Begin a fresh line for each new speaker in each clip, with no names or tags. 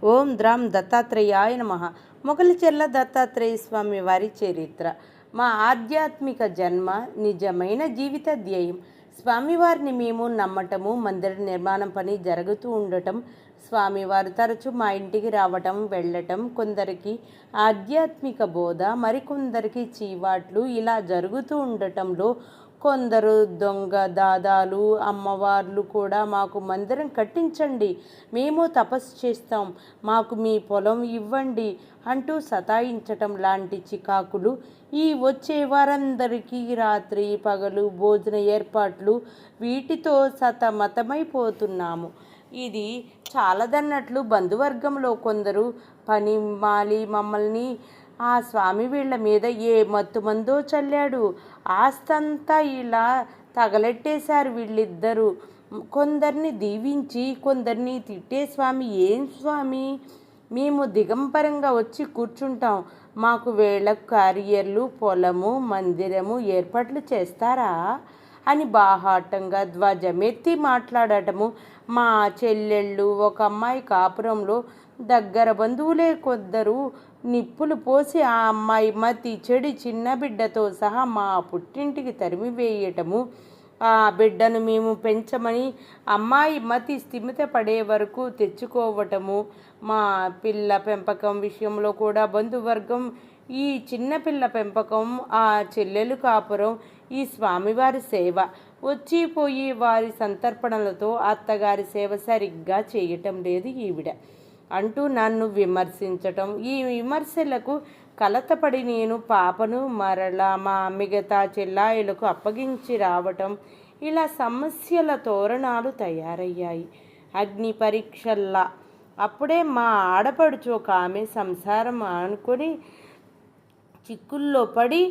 ఓం ద్రాం దత్తాత్రేయాయ నమః. మొగలిచెర్ల దత్తాత్రేయ స్వామి వారి చరిత్ర. మా ఆధ్యాత్మిక జన్మ నిజమైన జీవిత ధ్యేయం. స్వామివారిని మేము నమ్మటము, మందిర నిర్మాణం పని జరుగుతూ ఉండటం, స్వామివారు తరచూ మా ఇంటికి రావటం వెళ్ళటం, కొందరికి ఆధ్యాత్మిక బోధ, మరికొందరికి చీవాట్లు ఇలా జరుగుతూ ఉండటంలో కొందరు దొంగ దాదాలు అమ్మవార్లు కూడా మాకు మందిరం కట్టించండి, మేము తపస్సు చేస్తాం, మాకు మీ పొలం ఇవ్వండి అంటూ సతాయించటం లాంటి చికాకులు ఈ వచ్చే వారందరికీ రాత్రి పగలు భోజన ఏర్పాట్లు వీటితో సతమతమైపోతున్నాము. ఇది చాలదన్నట్లు బంధువర్గంలో కొందరు పని మాలి మమ్మల్ని ఆ స్వామి వీళ్ళ మీద ఏ మత్తుమందో చల్లాడు. ఆస్తంతా ఇలా తగలెట్టేశారు వీళ్ళిద్దరూ. కొందరిని దీవించి కొందరిని తిట్టే స్వామి. ఏం స్వామి, మేము దిగంబరంగా వచ్చి కూర్చుంటాం, మాకు వేళ క్యారియర్లు పొలము మందిరము ఏర్పాట్లు చేస్తారా అని బాహాటంగా ధ్వజమెత్తి మాట్లాడటము. మా చెల్లెళ్ళు ఒక అమ్మాయి కాపురంలో దగ్గర బంధువులే కొందరు నిప్పులు పోసి ఆ అమ్మాయి మతి చెడి చిన్న బిడ్డతో సహా మా పుట్టింటికి తరిమివేయటము. ఆ బిడ్డను మేము పెంచమని అమ్మాయి మతి స్థిమిత పడే వరకు తెచ్చుకోవటము. మా పిల్ల పెంపకం విషయంలో కూడా బంధువర్గం, ఈ చిన్నపిల్ల పెంపకం, ఆ చెల్లెలు కాపురం, ఈ స్వామివారి సేవ, వచ్చిపోయి వారి సంతర్పణలతో అత్తగారి సేవ సరిగ్గా చేయటం లేదు ఈవిడ అంటూ నన్ను విమర్శించటం. ఈ విమర్శలకు కలతపడి నేను పాపను మరలా మా మిగతా చెల్లాయిలకు అప్పగించి రావటం, ఇలా సమస్యల తోరణాలు తయారయ్యాయి అగ్ని పరీక్షల్లా. అప్పుడే మా ఆడపడుచు ఒక ఆమె సంసారం అనుకొని చిక్కుల్లో పడి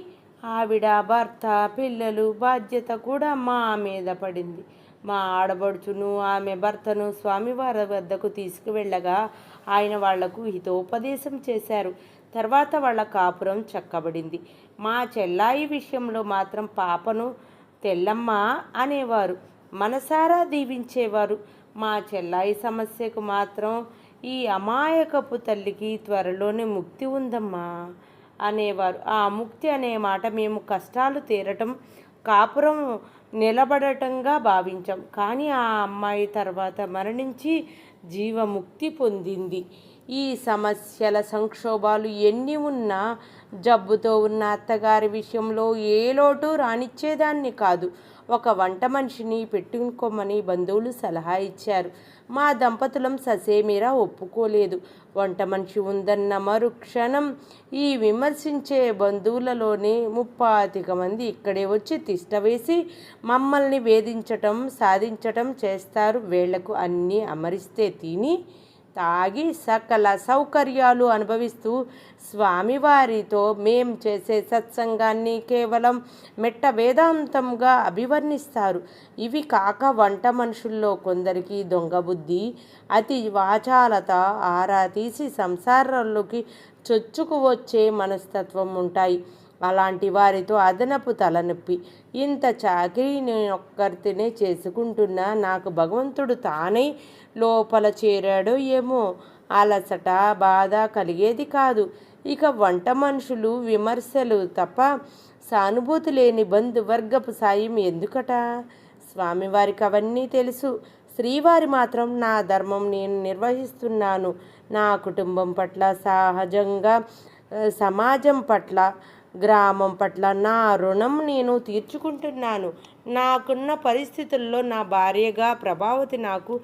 ఆవిడ భర్త పిల్లలు బాధ్యత కూడా మా మీద పడింది. మా ఆడబడుచును ఆమె భర్తను స్వామివారి వద్దకు తీసుకువెళ్ళగా ఆయన వాళ్లకు హితోపదేశం చేశారు. తర్వాత వాళ్ళ కాపురం చక్కబడింది. మా చెల్లాయి విషయంలో మాత్రం పాపను తెల్లమ్మ అనేవారు, మనసారా దీవించేవారు. మా చెల్లాయి సమస్యకు మాత్రం ఈ అమాయకపు తల్లికి త్వరలోనే ముక్తి ఉందమ్మా అనేవారు. ఆ ముక్తి అనే మాట మేము కష్టాలు తీరటం కాపురం నిలబడటంగా భావించాం. కానీ ఆ అమ్మాయి తర్వాత మరణించి జీవముక్తి పొందింది. ఈ సమస్యల సంక్షోభాలు ఎన్ని ఉన్నా జబ్బుతో ఉన్న అత్తగారి విషయంలో ఏ లోటు రానిచ్చేదాన్ని కాదు. ఒక వంట మనిషిని పెట్టుకోమని బంధువులు సలహా ఇచ్చారు. మా దంపతులం ససేమిరా ఒప్పుకోలేదు. వంట మనిషి ఉందన్న మరుక్షణం ఈ విమర్శించే బంధువులలోనే 35 మంది ఇక్కడే వచ్చి తిష్టవేసి మమ్మల్ని వేధించటం సాధించటం చేస్తారు. వేళ్లకు అన్నీ అమరిస్తే తిని తాగి సకల సౌకర్యాలు అనుభవిస్తూ స్వామివారితో మేం చేసే సత్సంగాన్ని కేవలం మెట్ట వేదాంతంగా అభివర్ణిస్తారు. ఇవి కాక వంట మనుషుల్లో కొందరికి దొంగ బుద్ధి, అతి వాచాలత ఆరా తీసి సంసారాల్లోకి చొచ్చుకు వచ్చే మనస్తత్వం ఉంటాయి. అలాంటి వారితో అదనపు తలనొప్పి. ఇంత చాకిరీ నేనొక్కరితోనే చేసుకుంటున్నా నాకు భగవంతుడు తానై లోపల చేరాడో ఏమో అలసట బాధ కలిగేది కాదు. ఇక వంట మనుషులు విమర్శలు తప్ప సానుభూతి లేని బంధువర్గపు సాయం ఎందుకట? స్వామివారికి అవన్నీ తెలుసు. శ్రీవారి మాత్రం నా ధర్మం నేను నిర్వహిస్తున్నాను, నా కుటుంబం పట్ల సహజంగా సమాజం పట్ల గ్రామం పట్ల నా రుణం నేను తీర్చుకుంటున్నాను. నాకున్న పరిస్థితుల్లో నా భార్యగా ప్రభావతి నాకు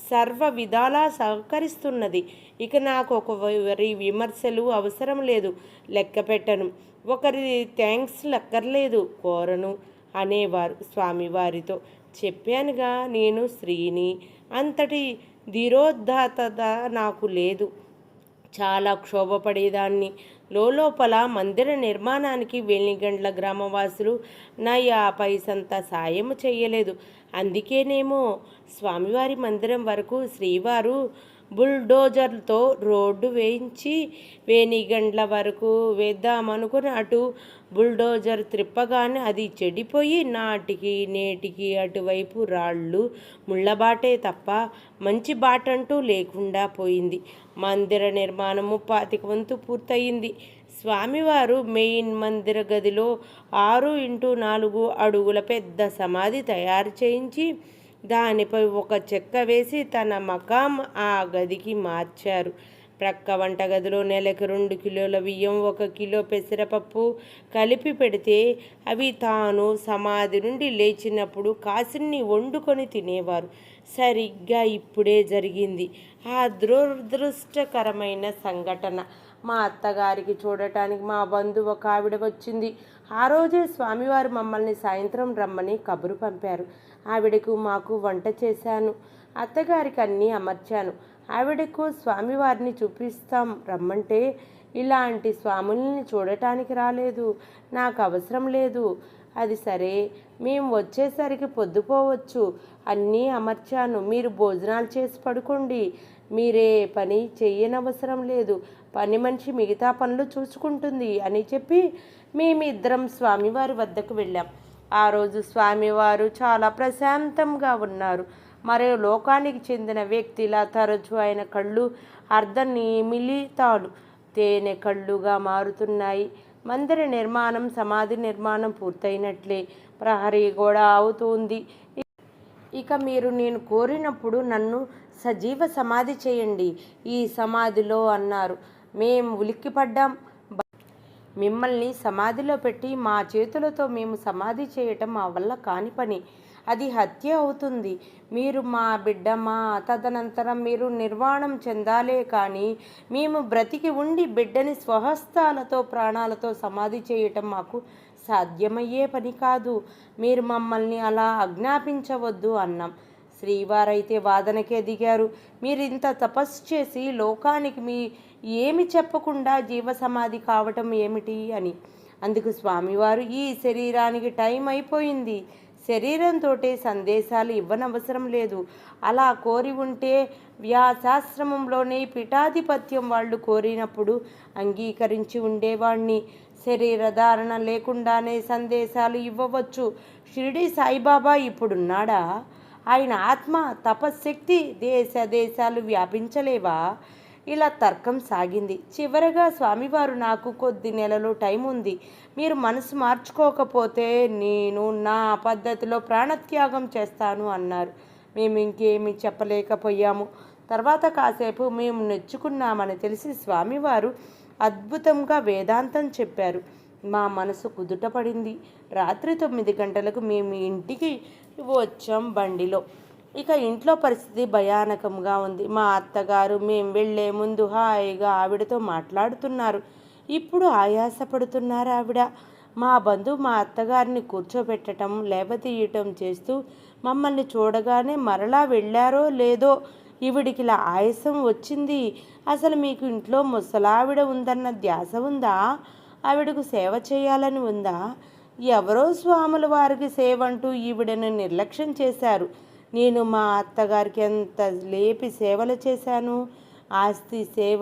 సర్వ విధాలా సహకరిస్తున్నది. ఇక నాకు ఒకరి విమర్శలు అవసరం లేదు, లెక్క పెట్టను. ఒకరి థ్యాంక్స్ లెక్కర్లేదు, కోరను అనేవారు స్వామివారితో. చెప్పానుగా, నేను స్త్రీని, అంతటి ధీరోద్ధాతత నాకు లేదు. చాలా క్షోభపడేదాన్ని. లోపల మందిర నిర్మాణానికి వెలిగండ్ల గ్రామవాసులు నా 50 పైసంత సాయము చేయలేదు. అందుకేనేమో స్వామివారి మందిరం వరకు శ్రీవారు బుల్డోజర్తో రోడ్డు వేయించి వేనిగండ్ల వరకు వేద్దామనుకుని అటు బుల్డోజర్ త్రిప్పగానే అది చెడిపోయి నాటికి నేటికి అటువైపు రాళ్ళు ముళ్ళబాటే తప్ప మంచి బాటంటూ లేకుండా పోయింది. మందిర నిర్మాణము 25 వంతు పూర్తయింది. స్వామివారు మెయిన్ మందిర గదిలో 6x4 అడుగుల పెద్ద సమాధి తయారు చేయించి దానిపై ఒక చెక్క వేసి తన మకాం ఆ గదికి మార్చారు. ప్రక్క వంటగదిలో నెలకు 2 కిలోల బియ్యం 1 కిలో పెసరపప్పు కలిపి పెడితే అవి తాను సమాధి నుండి లేచినప్పుడు కాసిన్ని వండుకొని తినేవారు. సరిగ్గా ఇప్పుడే జరిగింది ఆ దురదృష్టకరమైన సంఘటన. మా అత్తగారికి చూడటానికి మా బంధువు ఒక ఆవిడ వచ్చింది. ఆ రోజే స్వామివారు మమ్మల్ని సాయంత్రం రమ్మని కబురు పంపారు. ఆవిడకు మాకు వంట చేశాను. అత్తగారికి అన్నీ అమర్చాను. ఆవిడకు స్వామివారిని చూపిస్తాం రమ్మంటే ఇలాంటి స్వాముల్ని చూడటానికి రాలేదు, నాకు అవసరం లేదు. అది సరే, మేము వచ్చేసరికి పొద్దుపోవచ్చు. అన్నీ అమర్చాను, మీరు భోజనాలు చేసి పడుకోండి. మీరే పని చెయ్యనవసరం లేదు, పని మనిషి మిగతా పనులు చూసుకుంటుంది అని చెప్పి మేమిద్దరం స్వామివారి వద్దకు వెళ్ళాం. ఆ రోజు స్వామివారు చాలా ప్రశాంతంగా ఉన్నారు. మరో లోకానికి చెందిన వ్యక్తిలా తరచూ ఆయన కళ్ళు అర్ధనిమిలితాలు తేనె కళ్ళుగా మారుతున్నాయి. మందిర నిర్మాణం, సమాధి నిర్మాణం పూర్తయినట్లే. ప్రహరీ గోడ అవుతుంది. ఇక మీరు నేను కోరినప్పుడు నన్ను సజీవ సమాధి చేయండి ఈ సమాధిలో అన్నారు. మేం ఉలిక్కిపడ్డాం. మిమ్మల్ని సమాధిలో పెట్టి మా చేతులతో మేము సమాధి చేయటం మా వల్ల కాని పని. అది హత్య అవుతుంది. మీరు మా బిడ్డ, తదనంతరం మీరు నిర్వాణం చెందాలే కానీ మేము బ్రతికి ఉండి బిడ్డని స్వహస్తాలతో ప్రాణాలతో సమాధి చేయటం మాకు సాధ్యమయ్యే పని కాదు. మీరు మమ్మల్ని అలా ఆజ్ఞాపించవద్దు అన్నాం. శ్రీవారైతే వాదనకే దిగారు. మీరు ఇంత తపస్సు చేసి లోకానికి మీ ఏమి చెప్పకుండా జీవసమాధి కావటం ఏమిటి అని. అందుకు స్వామివారు, ఈ శరీరానికి టైం అయిపోయింది. శరీరంతో సందేశాలు ఇవ్వనవసరం లేదు. అలా కోరి ఉంటే వ్యాసాశ్రమంలోనే పీఠాధిపత్యం వాళ్ళు కోరినప్పుడు అంగీకరించి ఉండేవాణ్ణి. శరీర ధారణ లేకుండానే సందేశాలు ఇవ్వవచ్చు. షిరిడి సాయిబాబా ఇప్పుడున్నాడా? ఆయన ఆత్మ తపశ్శక్తి దేశ దేశాలు వ్యాపించలేవా? ఇలా తర్కం సాగింది. చివరగా స్వామివారు, నాకు కొద్ది నెలలో టైం ఉంది, మీరు మనసు మార్చుకోకపోతే నేను నా పద్ధతిలో ప్రాణత్యాగం చేస్తాను అన్నారు. మేము ఇంకేమీ చెప్పలేకపోయాము. తర్వాత కాసేపు మేము నెచ్చుకున్నామని తెలిసి స్వామివారు అద్భుతంగా వేదాంతం చెప్పారు. మా మనసు కుదుటపడింది. రాత్రి 9 గంటలకు మేము ఇంటికి వచ్చాం బండిలో. ఇక ఇంట్లో పరిస్థితి భయానకంగా ఉంది. మా అత్తగారు మేము వెళ్ళే ముందు హాయిగా ఆవిడతో మాట్లాడుతున్నారు. ఇప్పుడు ఆయాసపడుతున్నారు ఆవిడ. మా బంధువు మా అత్తగారిని కూర్చోబెట్టడం, లేవతీయటం చేస్తూ మమ్మల్ని చూడగానే మరలా వెళ్ళారో లేదో ఈవిడికి ఇలా ఆయాసం వచ్చింది. అసలు మీకు ఇంట్లో ముసలావిడ ఉందన్న ధ్యాస ఉందా? ఆవిడకు సేవ చేయాలని ఉందా? ఎవరో స్వాముల వారికి సేవ అంటూ ఈవిడను నిర్లక్ష్యం చేశారు. నేను మా అత్తగారికి ఎంత లేపి సేవలు చేశాను. ఆస్తి సేవ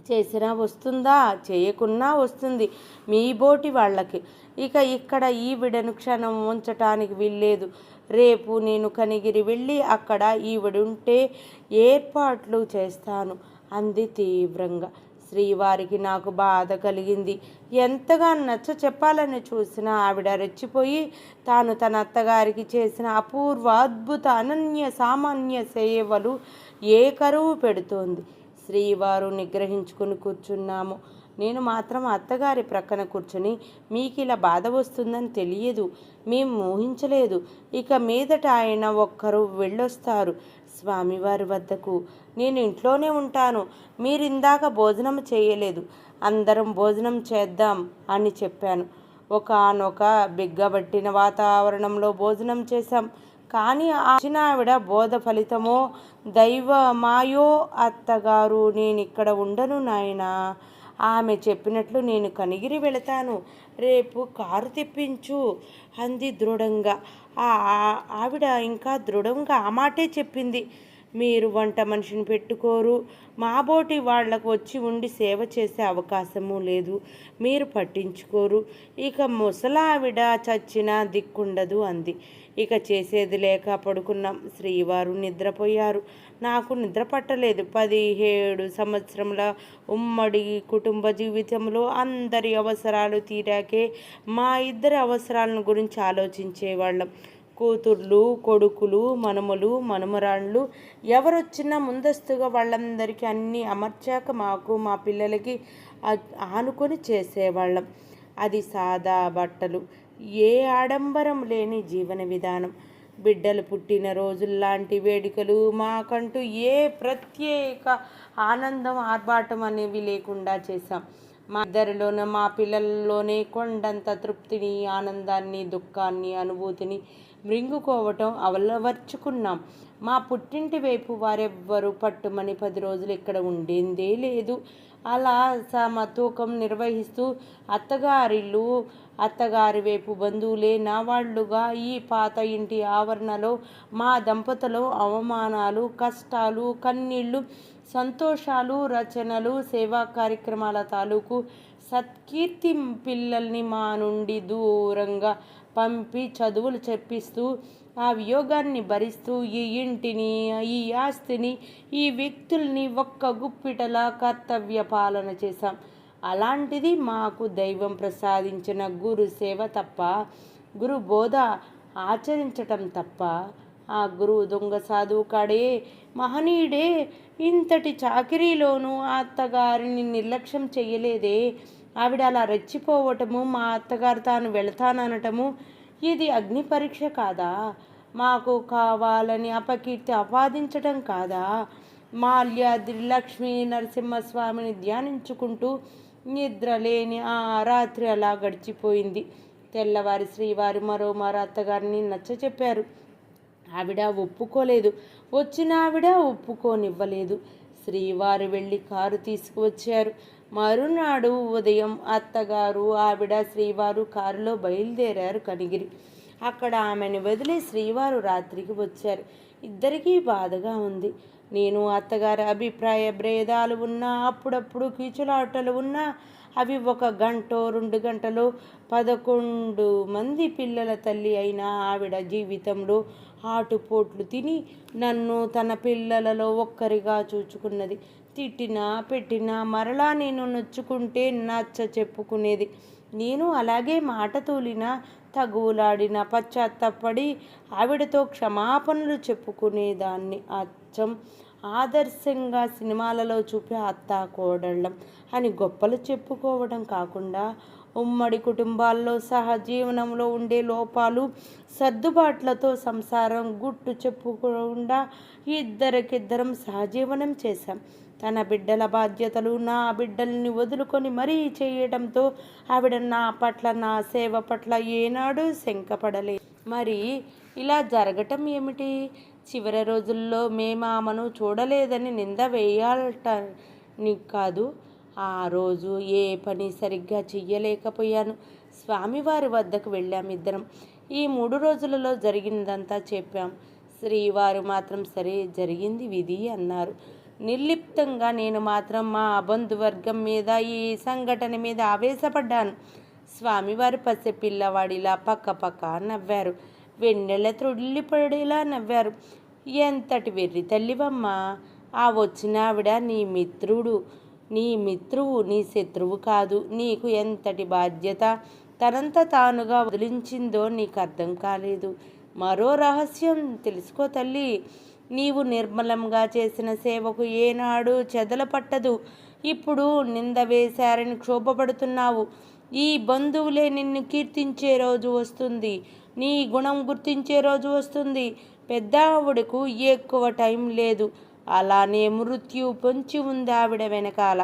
చేసినా వస్తుందా, చేయకున్నా వస్తుంది మీ బోటి వాళ్ళకి. ఇక ఇక్కడ ఈవిడను క్షణం ఉంచటానికి వీల్లేదు. రేపు నేను కనిగిరి వెళ్ళి అక్కడ ఈవిడుంటే ఏర్పాట్లు చేస్తాను అంది తీవ్రంగా. శ్రీవారికి నాకు బాధ కలిగింది. ఎంతగా నచ్చ చెప్పాలని చూసినా ఆవిడ రెచ్చిపోయి తాను తన అత్తగారికి చేసిన అపూర్వ అద్భుత అనన్య సామాన్య సేవలు ఏ కరువు పెడుతోంది. శ్రీవారు నిగ్రహించుకుని కూర్చున్నాము. నేను మాత్రం అత్తగారి ప్రక్కన కూర్చుని, మీకు ఇలా బాధ వస్తుందని తెలియదు, మేము ఊహించలేదు. ఇక మీదట ఆయన ఒక్కరు వెళ్ళొస్తారు స్వామివారి వద్దకు. నేను ఇంట్లోనే ఉంటాను. మీరు ఇందాక భోజనం చేయలేదు, అందరం భోజనం చేద్దాం అని చెప్పాను. ఒకానొక బిగ్గబట్టిన వాతావరణంలో భోజనం చేశాం. కానీ ఆవిడ బోధ ఫలితమో దైవమాయో, అత్తగారు నేనిక్కడ ఉండను నాయనా, ఆమె చెప్పినట్లు నేను కనిగిరి వెళతాను, రేపు కారు తెప్పించు అంది దృఢంగా. ఆవిడ ఇంకా దృఢంగా ఆ మాటే చెప్పింది. మీరు వంట మనిషిని పెట్టుకోరు, మాబోటి వాళ్లకు వచ్చి ఉండి సేవ చేసే అవకాశము లేదు, మీరు పట్టించుకోరు. ఇక ముసలావిడ చచ్చినా దిక్కుండదు అంది. ఇక చేసేది లేక పడుకున్నాం. శ్రీవారు నిద్రపోయారు. నాకు నిద్ర పట్టలేదు. 17 సంవత్సరముల ఉమ్మడి కుటుంబ జీవితంలో అందరి అవసరాలు తీరాకే మా ఇద్దరి అవసరాలను గురించి ఆలోచించేవాళ్ళం. కూతుర్లు, కొడుకులు, మనుమలు, మనుమరాళ్ళు ఎవరొచ్చినా ముందస్తుగా వాళ్ళందరికీ అన్నీ అమర్చాక మాకు, మా పిల్లలకి ఆనుకొని చేసేవాళ్ళం. అది సాదా బట్టలు, ఏ ఆడంబరం లేని జీవన విధానం. బిడ్డలు పుట్టిన రోజుల్లాంటి వేడుకలు మాకంటూ ఏ ప్రత్యేక ఆనందం, ఆర్భాటం అనేవి లేకుండా చేశాం. మా ఇద్దరిలోనే, మా పిల్లల్లోనే కొండంత తృప్తిని, ఆనందాన్ని, దుఃఖాన్ని, అనుభూతిని మృంగుకోవటం అలవర్చుకున్నాం. మా పుట్టింటి వైపు వారెవ్వరూ పట్టుమని 10 రోజులు ఇక్కడ ఉండిందే లేదు. అలా సమతూకం నిర్వహిస్తూ అత్తగారిల్లు, అత్తగారి వైపు బంధువులే నా వాళ్ళుగా ఈ పాత ఇంటి ఆవరణలో మా దంపతులు అవమానాలు, కష్టాలు, కన్నీళ్ళు, సంతోషాలు, రచనలు, సేవా కార్యక్రమాల తాలూకు సత్కీర్తి పిల్లల్ని మా నుండి దూరంగా పంపి చదువులు చెప్పిస్తూ ఆ వియోగాన్ని భరిస్తూ ఈ ఇంటిని, ఈ ఆస్తిని, ఈ వ్యక్తుల్ని ఒక్క గుప్పిటలా కర్తవ్య పాలన చేశాం. అలాంటిది మాకు దైవం ప్రసాదించిన గురు సేవ తప్ప, గురు బోధ ఆచరించటం తప్ప, ఆ గురువు దొంగ సాధువు కాడే, మహనీయుడే ఇంతటి చాకిరీలోనూ ఆ అత్తగారిని నిర్లక్ష్యం చెయ్యలేదే. ఆవిడ అలా రెచ్చిపోవటము, మా అత్తగారు తాను వెళతాననటము, ఇది అగ్ని పరీక్ష కాదా? మాకు కావాలని అపకీర్తి ఆపాదించటం కాదా? మాల్యాద్రి లక్ష్మీ నరసింహస్వామిని ధ్యానించుకుంటూ నిద్రలేని ఆ రాత్రి అలా గడిచిపోయింది. తెల్లవారి శ్రీవారు మరో అత్తగారిని నచ్చచెప్పారు. ఆవిడ ఒప్పుకోలేదు. వచ్చిన ఆవిడ ఒప్పుకోనివ్వలేదు. శ్రీవారు వెళ్ళి కారు తీసుకువచ్చారు. మరునాడు ఉదయం అత్తగారు, ఆవిడ, శ్రీవారు కారులో బయలుదేరారు కనిగిరి. అక్కడ ఆమెను వదిలి శ్రీవారు రాత్రికి వచ్చారు. ఇద్దరికీ బాధగా ఉంది. నేను అత్తగారి అభిప్రాయ భేదాలు ఉన్నా, అప్పుడప్పుడు కీచులాటలు ఉన్నా, అవి 1 గంటో 2 గంటలో 11 మంది పిల్లల తల్లి అయిన ఆవిడ జీవితంలో ఆటుపోట్లు తిని నన్ను తన పిల్లలలో ఒక్కరిగా చూచుకున్నది. తిట్టినా పెట్టినా మరలా నేను నొచ్చుకుంటే నచ్చ చెప్పుకునేది. నేను అలాగే మాట తూలిన, తగువులాడిన, పశ్చాత్తపడి ఆవిడతో క్షమాపణలు చెప్పుకునేదాన్ని. అచ్చం ఆదర్శంగా సినిమాలలో చూపే అత్తా కోడళ్ళం అని గొప్పలు చెప్పుకోవడం కాకుండా, ఉమ్మడి కుటుంబాల్లో సహజీవనంలో ఉండే లోపాలు, సర్దుబాట్లతో సంసారం గుట్టు చెప్పుకోకుండా ఇద్దరికిద్దరం సహజీవనం చేశాం. తన బిడ్డల బాధ్యతలు నా బిడ్డల్ని వదులుకొని మరీ చేయడంతో ఆవిడ నా పట్ల, నా సేవ పట్ల ఏనాడు శంకపడలే. మరి ఇలా జరగటం ఏమిటి? చివరి రోజుల్లో మేమామను చూడలేదని నింద వేయాలటని కాదు, ఆ రోజు ఏ పని సరిగ్గా చెయ్యలేకపోయాను. స్వామివారి వద్దకు వెళ్ళాం ఇద్దరం. ఈ 3 రోజులలో జరిగిందంతా చెప్పాం. శ్రీవారు మాత్రం సరే, జరిగింది విధి అన్నారు నిర్లిప్తంగా. నేను మాత్రం మా బంధువర్గం మీద, ఈ సంఘటన మీద ఆవేశపడ్డాను. స్వామివారు పసి పిల్లవాడిలా పక్క నవ్వారు. వెన్నెల త్రుళ్ళిపడేలా నవ్వారు. ఎంతటి వెర్రి తల్లివమ్మా! ఆ వచ్చిన ఆవిడ నీ మిత్రువు, నీ శత్రువు కాదు. నీకు ఎంతటి బాధ్యత తనంత తానుగా వదిలించిందో నీకు అర్థం కాలేదు. మరో రహస్యం తెలుసుకో తల్లి, నీవు నిర్మలంగా చేసిన సేవకు ఏనాడు చెదల పట్టదు. ఇప్పుడు నింద వేశారని క్షోభపడుతున్నావు. ఈ బంధువులే నిన్ను కీర్తించే రోజు వస్తుంది. నీ గుణం గుర్తించే రోజు వస్తుంది. పెద్ద ఆవిడకు ఎక్కువ టైం లేదు. అలానే మృత్యు పొంచి ఉంది ఆవిడ వెనకాల.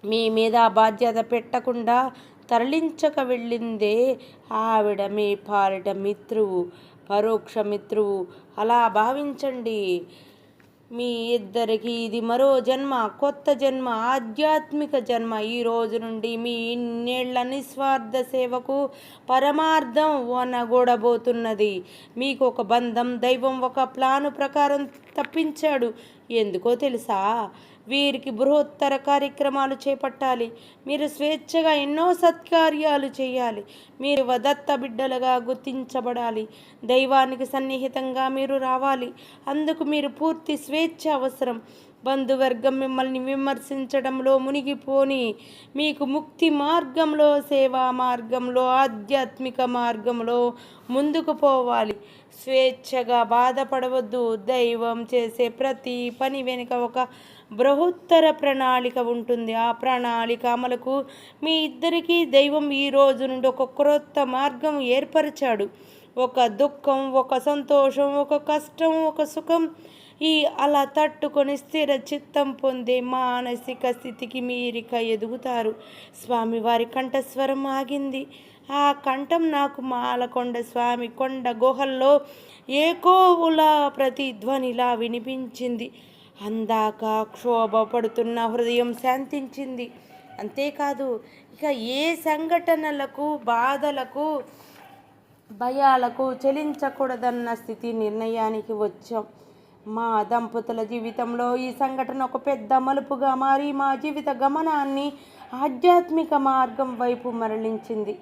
మీ మీద బాధ్యత పెట్టకుండా తరలించక వెళ్ళిందే ఆవిడ మీ పాలిట మిత్రువు, పరోక్ష మిత్రువు. అలా భావించండి. మీ ఇద్దరికి ఇది మరో జన్మ, కొత్త జన్మ, ఆధ్యాత్మిక జన్మ. ఈ రోజు నుండి మీ ఇన్నేళ్ల నిస్వార్థ సేవకు పరమార్థం వనగూడబోతున్నది. మీకు ఒక బంధం, దైవం ఒక ప్లాను ప్రకారం తప్పించాడు. ఎందుకో తెలుసా? వీరికి బృహత్తర కార్యక్రమాలు చేపట్టాలి. మీరు స్వేచ్ఛగా ఎన్నో సత్కార్యాలు చేయాలి. మీరు దత్త బిడ్డలుగా గుర్తించబడాలి. దైవానికి సన్నిహితంగా మీరు రావాలి. అందుకు మీరు పూర్తి స్వేచ్ఛ అవసరం. బంధువర్గం మిమ్మల్ని విమర్శించడంలో మునిగిపోని మీకు ముక్తి మార్గంలో, సేవా మార్గంలో, ఆధ్యాత్మిక మార్గంలో ముందుకు పోవాలి. స్వేచ్ఛగా బాధపడవద్దు. దైవం చేసే ప్రతి పని వెనుక ఒక బృహత్తర ప్రణాళిక ఉంటుంది. ఆ ప్రణాళిక అమలుకు మీ ఇద్దరికీ దైవం ఈ రోజు నుండి ఒక క్రొత్త మార్గం ఏర్పరిచాడు. ఒక దుఃఖం, ఒక సంతోషం, ఒక కష్టం, ఒక సుఖం అలా తట్టుకొని స్థిర చిత్తం పొందే మానసిక స్థితికి మీరిక ఎదుగుతారు. స్వామివారి కంఠస్వరం ఆగింది. ఆ కంఠం నాకు మాలకొండ స్వామి కొండ గుహల్లో ఏకోవుల ప్రతిధ్వనిలా వినిపించింది. అందాక క్షోభపడుతున్న హృదయం శాంతించింది. అంతేకాదు, ఇక ఏ సంఘటనలకు, బాధలకు, భయాలకు చెలించకూడదన్న స్థితి నిర్ణయానికి వచ్చాం. మా దంపతుల జీవితంలో ఈ సంఘటన ఒక పెద్ద మలుపుగా మారి మా జీవిత గమనాన్ని ఆధ్యాత్మిక మార్గం వైపు మరలించింది.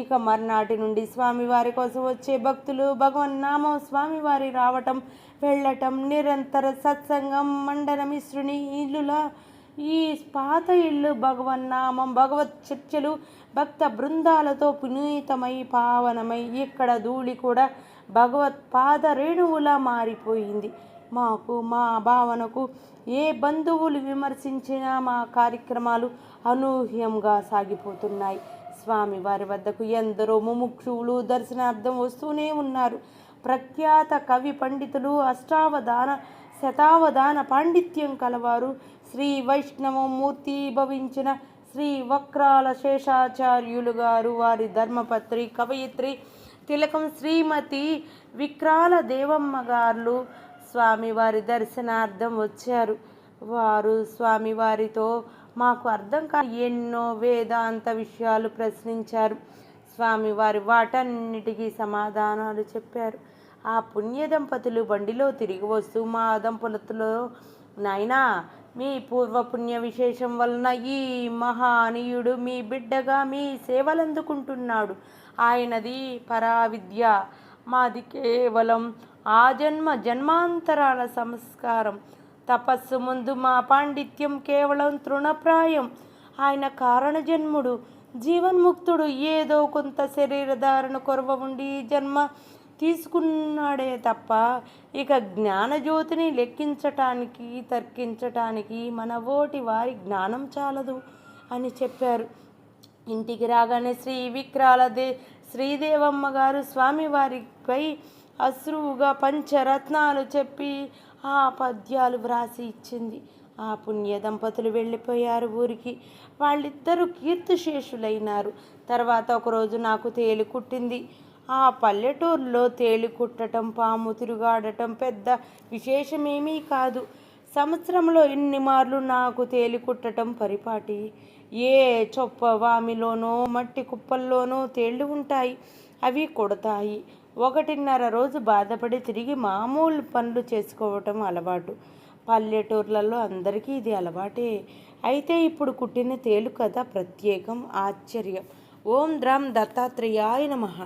ఇక మర్నాటి నుండి స్వామివారి కోసం వచ్చే భక్తులు, భగవన్నామం, స్వామివారి రావటం వెళ్ళటం, నిరంతర సత్సంగం, మండనమిశ్రుని ఇల్లులా ఈ పాత ఇల్లు భగవన్నామం, భగవత్ చర్చలు, భక్త బృందాలతో పునీతమై పావనమై ఇక్కడ ధూళి కూడా భగవత్ పాద రేణువులా మారిపోయింది. మాకు, మా భావనకు ఏ బంధువులు విమర్శించినా మా కార్యక్రమాలు అనూహ్యంగా సాగిపోతున్నాయి. స్వామివారి వద్దకు ఎందరో ముముక్షువులు దర్శనార్థం వస్తూనే ఉన్నారు. ప్రఖ్యాత కవి పండితులు, అష్టావధాన శతావధాన పాండిత్యం కలవారు, శ్రీ వైష్ణవమూర్తి భవించిన శ్రీ వక్రాల శేషాచార్యులు గారు, వారి ధర్మపత్రి కవయిత్రి తిలకం శ్రీమతి విక్రాల దేవమ్మ గారు స్వామివారి దర్శనార్థం వచ్చారు. వారు స్వామివారితో మాకు అర్థం కాని ఎన్నో వేదాంత విషయాలు ప్రశ్నించారు. స్వామివారి వాటన్నిటికీ సమాధానాలు చెప్పారు. ఆ పుణ్య దంపతులు బండిలో తిరిగి వస్తూ మా దంపతులలో, నాయనా, మీ పూర్వపుణ్య విశేషం వలన ఈ మహానీయుడు మీ బిడ్డగా మీ సేవలందుకుంటున్నాడు. ఆయనది పరావిద్య, మాది కేవలం ఆ జన్మాంతరాల సంస్కారం. తపస్సు ముందు మా పాండిత్యం కేవలం తృణప్రాయం. ఆయన కారణజన్ముడు, జీవన్ముక్తుడు. ఏదో కొంత శరీరధారణ కొరవ ఉండి జన్మ తీసుకున్నాడే తప్ప ఇక జ్ఞానజ్యోతిని లెక్కించటానికి, తర్కించటానికి మన ఓటి వారి జ్ఞానం చాలదు అని చెప్పారు. ఇంటికి రాగానే శ్రీ విక్రాల శ్రీదేవమ్మ గారు స్వామివారిపై అశ్రువుగా పంచరత్నాలు చెప్పి ఆ పద్యాలు వ్రాసి ఇచ్చింది. ఆ పుణ్య దంపతులు వెళ్ళిపోయారు ఊరికి. వాళ్ళిద్దరూ కీర్తిశేషులైనారు. తర్వాత ఒకరోజు నాకు తేలు కుట్టింది. ఆ పల్లెటూరులో తేలు కుట్టడం, పాము తిరుగాడటం పెద్ద విశేషమేమీ కాదు. సంవత్సరంలో ఎన్ని మార్లు నాకు తేలి కుట్టడం పరిపాటి. ఏ చొప్పవామిలోనో మట్టి కుప్పల్లోనో తేళ్లు ఉంటాయి. అవి కొడతాయి. 1.5 రోజు బాధపడి తిరిగి మామూలు పనులు చేసుకోవటం అలవాటు. పల్లెటూర్లలో అందరికీ ఇది అలవాటే. అయితే ఇప్పుడు కుట్టిన తేలు కథ ప్రత్యేకం, ఆశ్చర్యం. ఓం ద్రం దత్తాత్రేయాయ నమః.